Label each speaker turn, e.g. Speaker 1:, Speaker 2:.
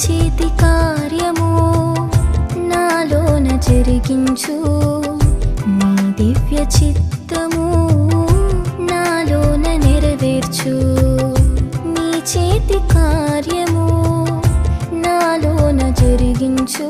Speaker 1: చేతి కార్యము నాలోన జరిగించు, నీ దివ్య చిత్తము నాలోన నెరవేర్చు. నీ చేతి కార్యము నాలోన జరిగించు,